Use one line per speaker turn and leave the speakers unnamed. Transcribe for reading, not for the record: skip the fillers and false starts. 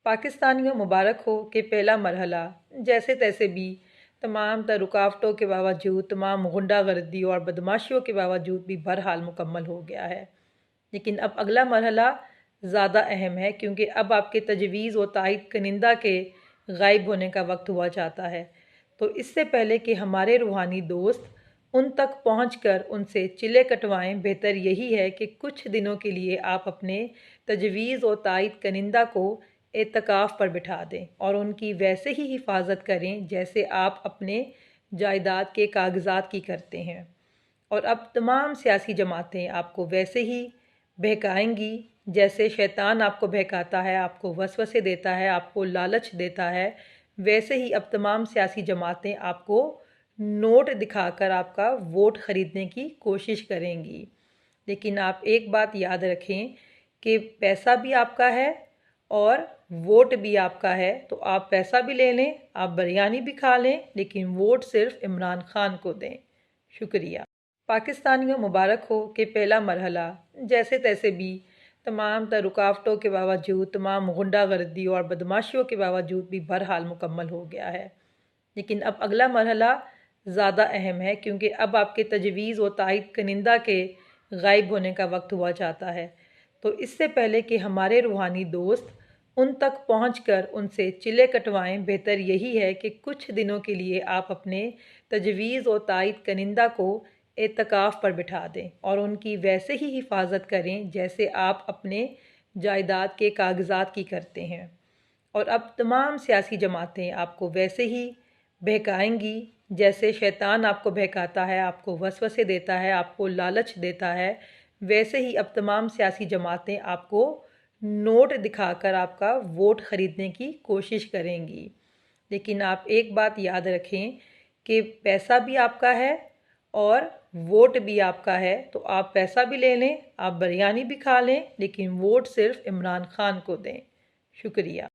पाकिस्तानियों मुबारक हो कि पहला मरहला जैसे तैसे भी तमाम तर रुकावटों के बावजूद, तमाम गुंडागर्दी और बदमाशियों के बावजूद भी बहरहाल मुकम्मल हो गया है। लेकिन अब अगला मरहला ज़्यादा अहम है, क्योंकि अब आपके तजवीज़ व तायद कनिंदा के गायब होने का वक्त हुआ चाहता है। तो इससे पहले कि हमारे रूहानी दोस्त उन तक पहुंचकर उनसे चिल्ले कटवाएं, बेहतर यही है कि कुछ दिनों के लिए आप अपने तजवीज़ व तायद कनिंदा को एतकाफ़ पर बिठा दें और उनकी वैसे ही हिफाजत करें जैसे आप अपने जायदाद के कागजात की करते हैं। और अब तमाम सियासी जमातें आपको वैसे ही बहकाएंगी जैसे शैतान आपको बहकाता है, आपको वसवसे देता है, आपको लालच देता है। वैसे ही अब तमाम सियासी जमातें आपको नोट दिखाकर आपका वोट ख़रीदने की कोशिश करेंगी। लेकिन आप एक बात याद रखें कि पैसा भी आपका है और वोट भी आपका है। तो आप पैसा भी ले लें, आप बिरयानी भी खा लें, लेकिन वोट सिर्फ इमरान खान को दें। शुक्रिया। पाकिस्तानियों मुबारक हो कि पहला मरहला जैसे तैसे भी तमाम तर रुकावटों के बावजूद, तमाम गुंडागर्दी और बदमाशियों के बावजूद भी बहरहाल मुकम्मल हो गया है। लेकिन अब अगला मरहला ज़्यादा अहम है, क्योंकि अब आपके तजवीज़ व तायद कनिंदा के गायब होने का वक्त हुआ चाहता है। तो इससे पहले कि हमारे रूहानी दोस्त उन तक पहुंचकर उनसे चिल्ले कटवाएं, बेहतर यही है कि कुछ दिनों के लिए आप अपने तजवीज़ व तायद कनिंदा को एतकाफ़ पर बिठा दें और उनकी वैसे ही हिफाजत करें जैसे आप अपने जायदाद के कागजात की करते हैं। और अब तमाम सियासी जमातें आपको वैसे ही बहकाएंगी जैसे शैतान आपको बहकाता है, आपको वसवसे देता है, आपको लालच देता है। वैसे ही अब तमाम सियासी जमातें आपको नोट दिखाकर आपका वोट ख़रीदने की कोशिश करेंगी। लेकिन आप एक बात याद रखें कि पैसा भी आपका है और वोट भी आपका है। तो आप पैसा भी ले लें, आप बिरयानी भी खा लें, लेकिन वोट सिर्फ इमरान खान को दें। शुक्रिया।